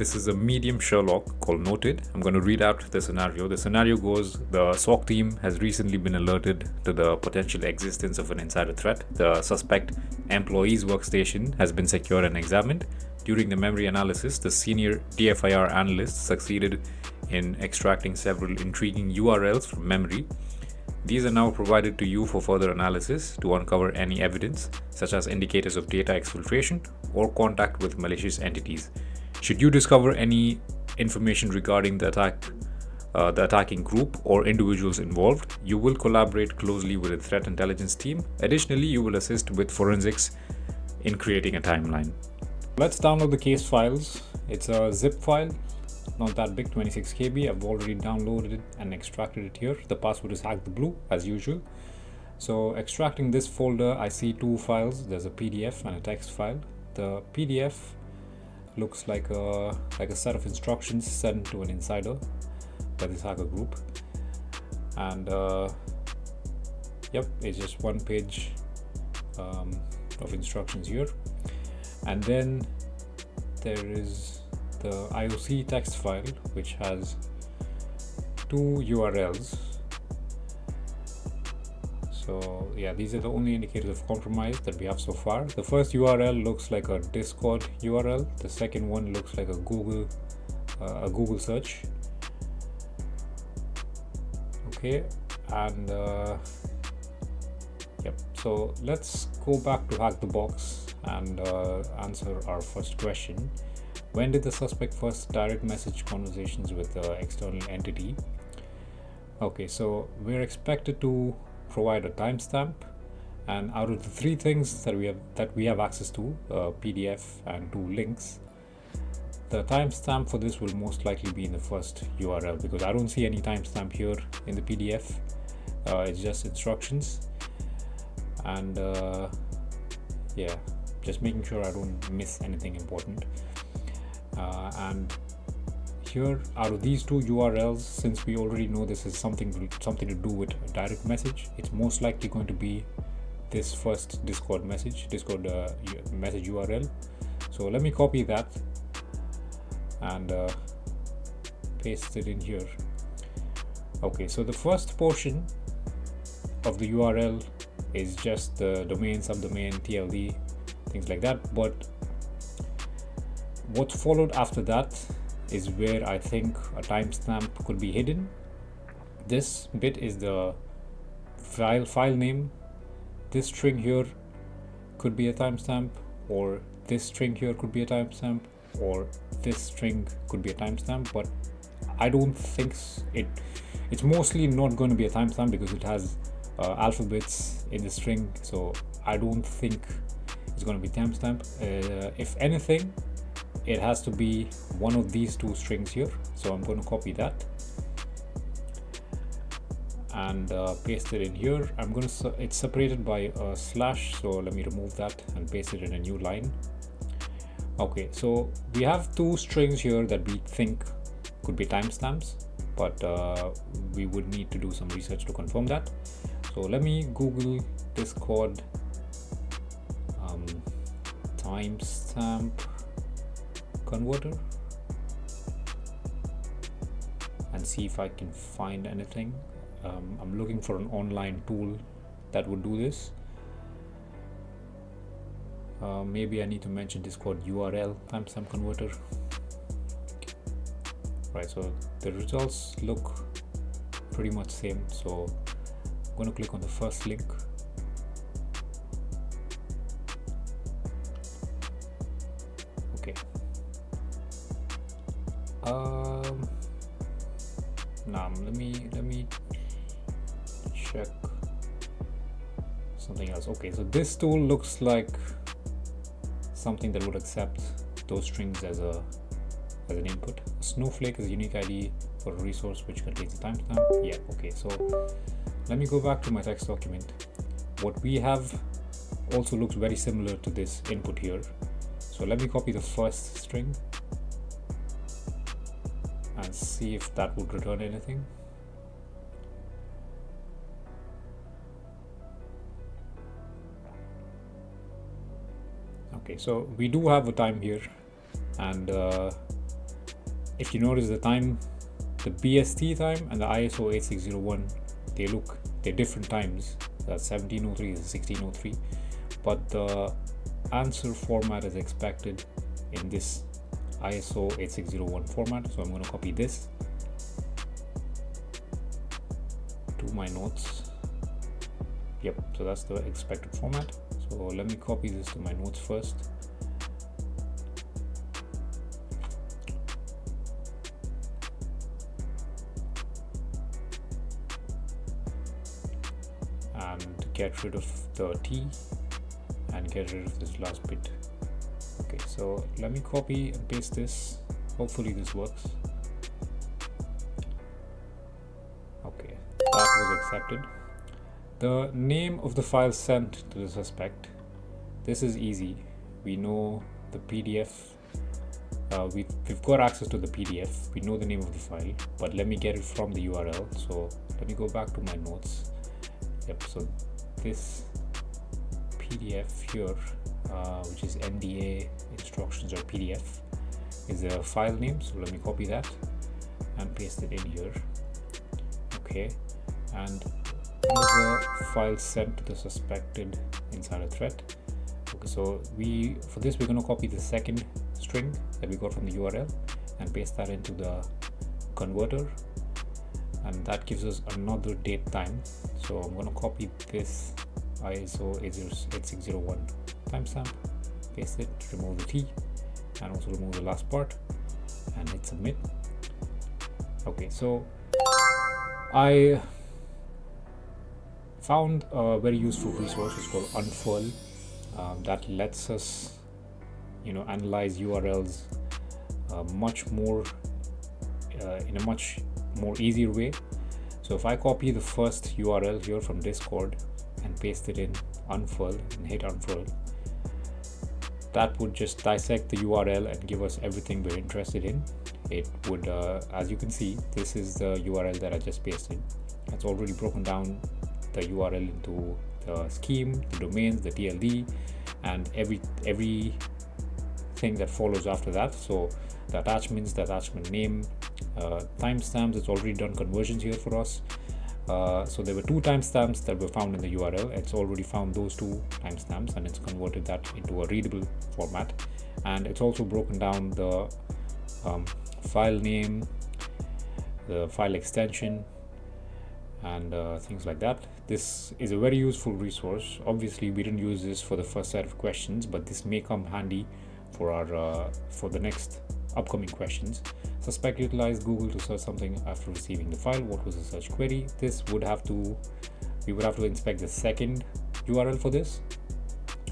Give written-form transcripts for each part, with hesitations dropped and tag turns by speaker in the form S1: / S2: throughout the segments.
S1: This is a medium Sherlock called Noted. I'm going to read out the scenario. The scenario goes: the SOC team has recently been alerted to the potential existence of an insider threat. The suspect employee's workstation has been secured and examined. During the memory analysis, the senior DFIR analyst succeeded in extracting several intriguing URLs from memory. These are now provided to you for further analysis to uncover any evidence, such as indicators of data exfiltration or contact with malicious entities. Should you discover any information regarding the attacking group or individuals involved, you will collaborate closely with the threat intelligence team. Additionally, you will assist with forensics in creating a timeline. Let's download the case files. It's a zip file, not that big, 26 KB. I've already downloaded it and extracted it here. The password is hacktheblue as usual. So extracting this folder, I see two files. There's a PDF and a text file. The PDF looks like a set of instructions sent to an insider by this hacker group, and yep, it's just one page of instructions here. And then there is the IOC text file, which has two URLs. So yeah, these are the only indicators of compromise that we have so far. The first URL looks like a Discord URL. The second one looks like a Google search. Okay, and yep. So let's go back to Hack the Box and answer our first question. When did the suspect first direct message conversations with the external entity? Okay, so we're expected to provide a timestamp, and out of the three things that we have access to, PDF and two links, the timestamp for this will most likely be in the first URL, because I don't see any timestamp here in the PDF. It's just instructions, and yeah, just making sure I don't miss anything important. And here, out of these two URLs, since we already know this is something to do with a direct message, it's most likely going to be this first Discord message URL. So let me copy that and paste it in here. Okay, so the first portion of the URL is just the domain, subdomain, TLD, things like that, but what followed after that is where I think a timestamp could be hidden. This bit is the file name. This string here could be a timestamp, or this string here could be a timestamp, or this string could be a timestamp, but I don't think it's mostly not going to be a timestamp because it has alphabets in the string, so I don't think it's going to be timestamp. If anything, it has to be one of these two strings here, so I'm going to copy that and paste it in here. It's separated by a slash, so let me remove that and paste it in a new line. Okay, so we have two strings here that we think could be timestamps, but we would need to do some research to confirm that. So let me Google Discord timestamp converter and see if I can find anything. I'm looking for an online tool that would do this. Maybe I need to mention Discord URL timestamp converter. Right, so the results look pretty much same, so I'm going to click on the first link. Okay. Now let me check something else. Okay, so this tool looks like something that would accept those strings as an input. Snowflake is a unique ID for a resource which contains a timestamp. Yeah, okay, so let me go back to my text document. What we have also looks very similar to this input here. So let me copy the first string and see if that would return anything. Okay, so we do have a time here, and if you notice the time, the BST time and the ISO 8601, they're different times. That's 1703 is 1603, but the answer format is expected in this ISO 8601 format. So I'm going to copy this to my notes. Yep, so that's the expected format. So let me copy this to my notes first. And get rid of the T and get rid of this last bit. Okay, so let me copy and paste this. Hopefully this works. Okay, that was accepted. The name of the file sent to the suspect. This is easy. We know the PDF. We've got access to the PDF. We know the name of the file, but let me get it from the URL. So let me go back to my notes. Yep, so this PDF here, which is NDA instructions or PDF, is the file name. So let me copy that and paste it in here. Okay, and the file sent to the suspected insider threat. Okay, so for this we're going to copy the second string that we got from the URL and paste that into the converter, and that gives us another date time. So I'm going to copy this ISO 8601 timestamp, paste it, remove the T and also remove the last part and hit submit. Okay, so I found a very useful resource. It's called Unfurl, that lets us analyze URLs much more in a much more easier way. So if I copy the first URL here from Discord and paste it in Unfurl and hit Unfurl, that would just dissect the URL and give us everything we're interested in. It would, as you can see, this is the URL that I just pasted. It's already broken down the URL into the scheme, the domains, the TLD, and everything that follows after that. So the attachments, the attachment name, timestamps, it's already done conversions here for us. So there were 2 timestamps that were found in the URL. It's already found those 2 timestamps and it's converted that into a readable format. And it's also broken down the file name, the file extension, and things like that. This is a very useful resource. Obviously we didn't use this for the first set of questions, but this may come handy for our for the next upcoming questions. Suspect utilized Google to search something after receiving the file. What was the search query? We would have to inspect the second URL for this.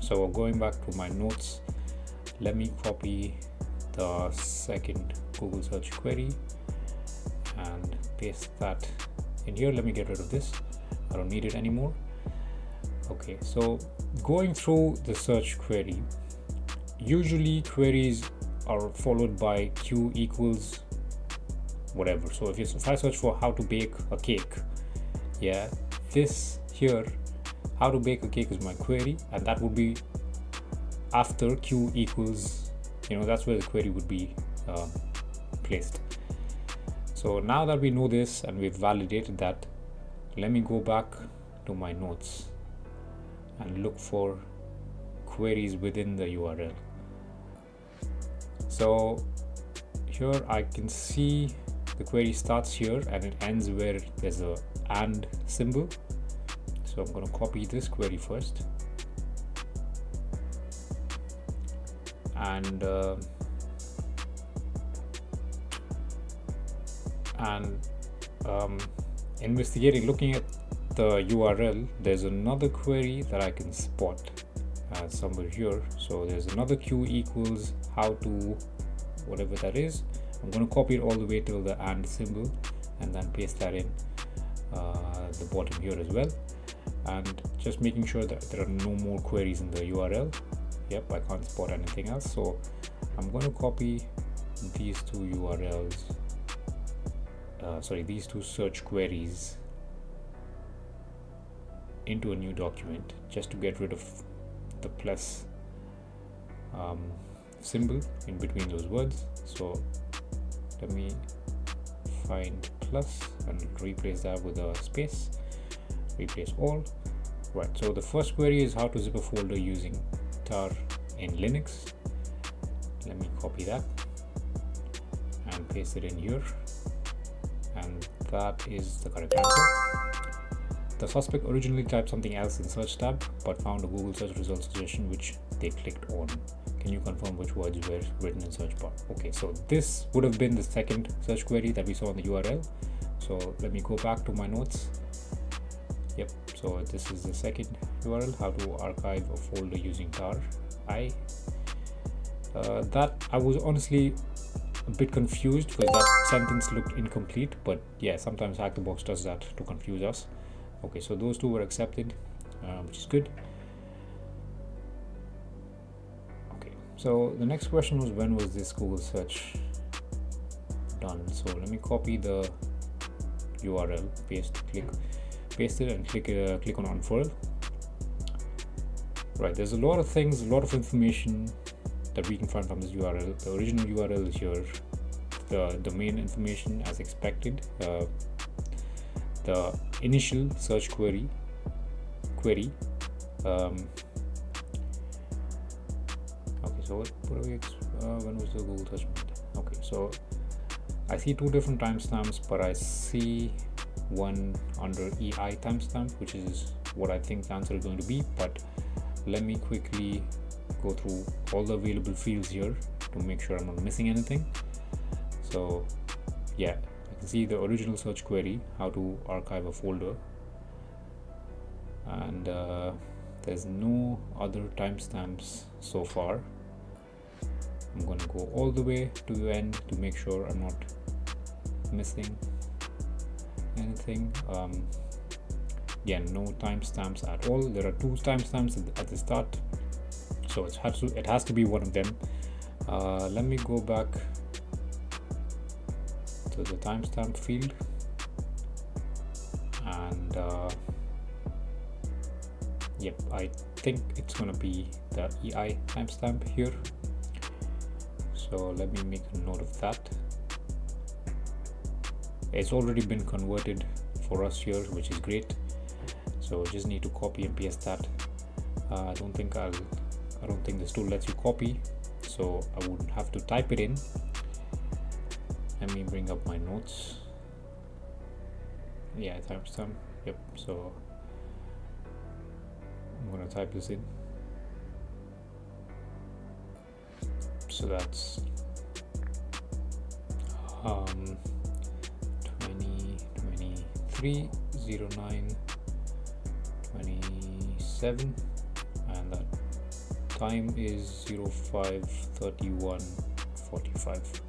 S1: So going back to my notes, let me copy the second Google search query and paste that in here. Let me get rid of this. I don't need it anymore. Okay, so going through the search query, usually queries are followed by Q equals whatever. So if I search for how to bake a cake, yeah, this here, how to bake a cake, is my query, and that would be after Q equals, that's where the query would be placed. So now that we know this and we've validated that, let me go back to my notes and look for queries within the URL. So here I can see the query starts here and it ends where there's a AND symbol. So I'm going to copy this query first and investigating, looking at the URL, there's another query that I can spot somewhere here. So there's another Q equals how to whatever that is. I'm going to copy it all the way till the AND symbol and then paste that in the bottom here as well, and just making sure that there are no more queries in the URL. Yep, I can't spot anything else, so I'm going to copy these 2 URLs, these 2 search queries into a new document just to get rid of the plus symbol in between those words. So let me find plus and replace that with a space, replace all. Right, so the first query is how to zip a folder using tar in Linux. Let me copy that and paste it in here, and that is the correct answer. The suspect originally typed something else in search tab but found a Google search result suggestion which they clicked on. Can you confirm which words were written in search bar? Okay, so this would have been the second search query that we saw in the URL. So let me go back to my notes. Yep, so this is the second URL, how to archive a folder using tar. That I was honestly a bit confused because that sentence looked incomplete, but yeah, sometimes Hack the Box does that to confuse us. Okay, so those two were accepted, which is good. Okay, so the next question was, when was this Google search done? So let me copy the URL, paste it and click on unfurl. Right, there's a lot of things, a lot of information that we can find from this URL. The original URL is here, the domain information as expected, the initial search query. Okay, so what are we? When was the Google search made? Okay, so I see two different timestamps, but I see one under EI timestamp, which is what I think the answer is going to be. But let me quickly go through all the available fields here to make sure I'm not missing anything. So yeah, you can see the original search query, how to archive a folder, and there's no other timestamps so far. I'm going to go all the way to the end to make sure I'm not missing anything. Yeah, no timestamps at all. There are two timestamps at the start, so it has to be one of them. Let me go back to the timestamp field, and yep, I think it's gonna be the EI timestamp here. So let me make a note of that. It's already been converted for us here, which is great. So just need to copy and paste that. I don't think this tool lets you copy, so I would have to type it in. Let me bring up my notes. Yeah, timestamp. Yep. So I'm gonna type this in. So that's 2023/09/27, and that time is 05/31/45.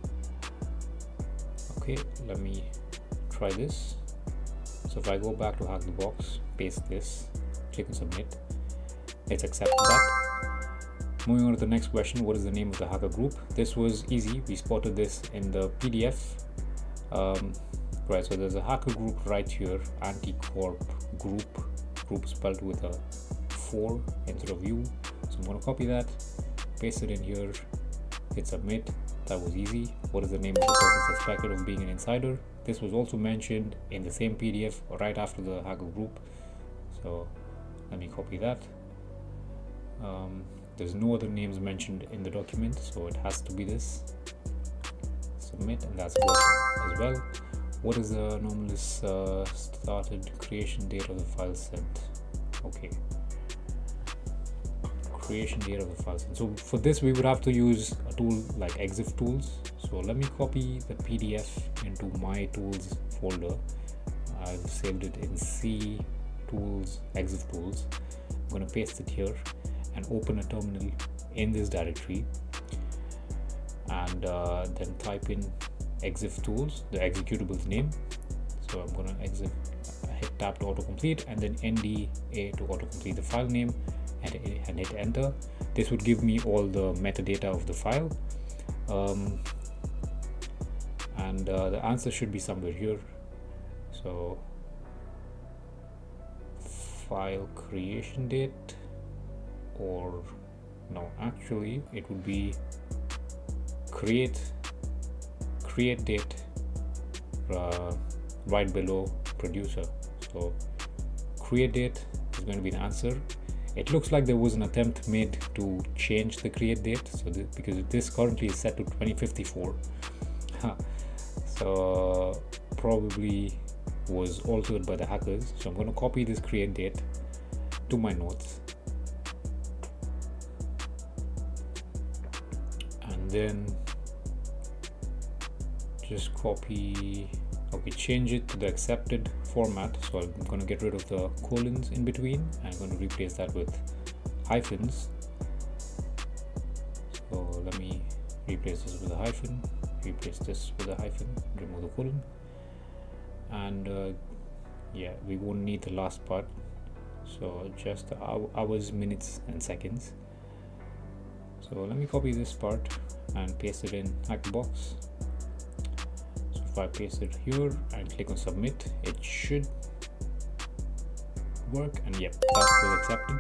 S1: Okay, let me try this. So if I go back to Hack the Box, paste this, click on submit, it's accepted that. Moving on to the next question, what is the name of the hacker group? This was easy, we spotted this in the PDF. Right, so there's a hacker group right here, anti-corp group spelled with a 4 instead of U. So I'm going to copy that, paste it in here, hit submit. That was easy. What is the name of the person suspected of being an insider? This was also mentioned in the same PDF right after the hacker group. So let me copy that. There's no other names mentioned in the document, so it has to be this. Submit, and that's worked as well. What is the anomalous started creation date of the file sent? Okay, creation date of the file sent. So for this we would have to use a tool like exif tools. So let me copy the PDF into my tools folder. I've saved it in C tools, exif tools. I'm going to paste it here and open a terminal in this directory, and then type in exif tools, the executable's name. So I'm going to hit tab to autocomplete, and then NDA to autocomplete the file name, and hit enter. This would give me all the metadata of the file, and the answer should be somewhere here. So file creation date, or no, actually it would be create create date right below producer. So create date is going to be the answer. It looks like there was an attempt made to change the create date, so because this currently is set to 2054, so probably was altered by the hackers. So I'm going to copy this create date to my notes, and then just copy, change it to the accepted format. So I'm going to get rid of the colons in between, and I'm going to replace that with hyphens. So let me replace this with a hyphen, replace this with a hyphen, remove the colon, and yeah, we won't need the last part. So just the hours, minutes and seconds. So let me copy this part and paste it in Hackbox. So if I paste it here and click on submit, it should work, and yep, that was accepted.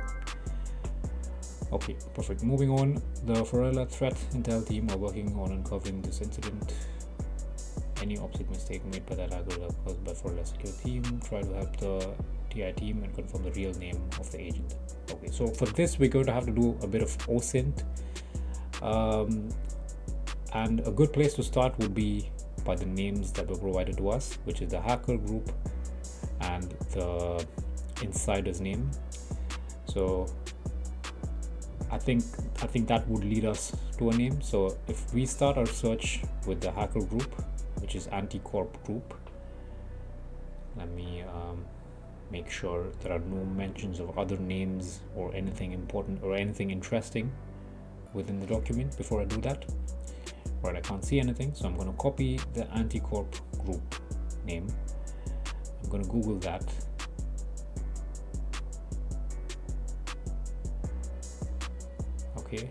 S1: Okay, perfect. Moving on, the Ferrella Threat Intel team are working on uncovering this incident. Any opposite mistake made by that hacker are caused by Ferrella secure team. Try to help the TI team and confirm the real name of the agent. Okay, so for this we're going to have to do a bit of OSINT, and a good place to start would be by the names that were provided to us, which is the hacker group and the insider's name. So I think that would lead us to a name. So if we start our search with the hacker group, which is Anticorp Group, let me make sure there are no mentions of other names or anything important or anything interesting within the document before I do that. Right, I can't see anything, so I'm going to copy the Anticorp Group name. I'm going to Google that. Okay,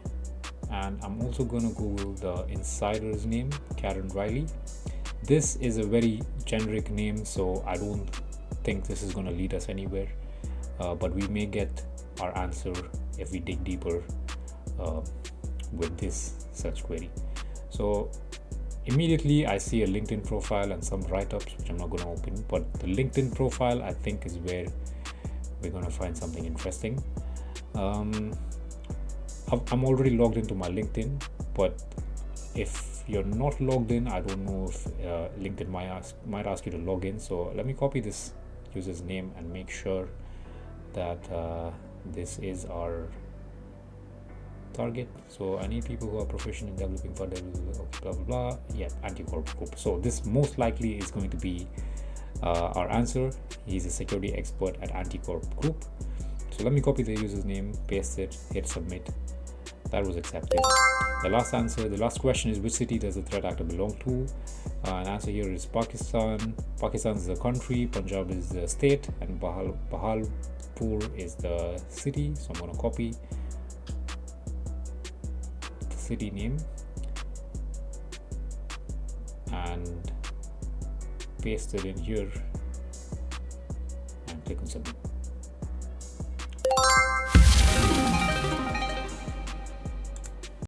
S1: and I'm also going to Google the insider's name, Karen Riley. This is a very generic name, so I don't think this is going to lead us anywhere, but we may get our answer if we dig deeper with this search query. So immediately I see a LinkedIn profile and some write-ups, which I'm not going to open, but the LinkedIn profile I think is where we're going to find something interesting. I'm already logged into my LinkedIn, but if you're not logged in, I don't know if LinkedIn might ask you to log in. So let me copy this user's name and make sure that this is our target. So I need people who are proficient in developing for blah blah blah. Yeah, Anticorp Group. So this most likely is going to be our answer. He's a security expert at Anticorp Group. So let me copy the user's name, paste it, hit submit. That was accepted. The last question is, which city does the threat actor belong to? An answer here is Pakistan. Pakistan is the country, Punjab is the state, and Bahalpur is the city. So I'm going to copy the city name and paste it in here and click on submit.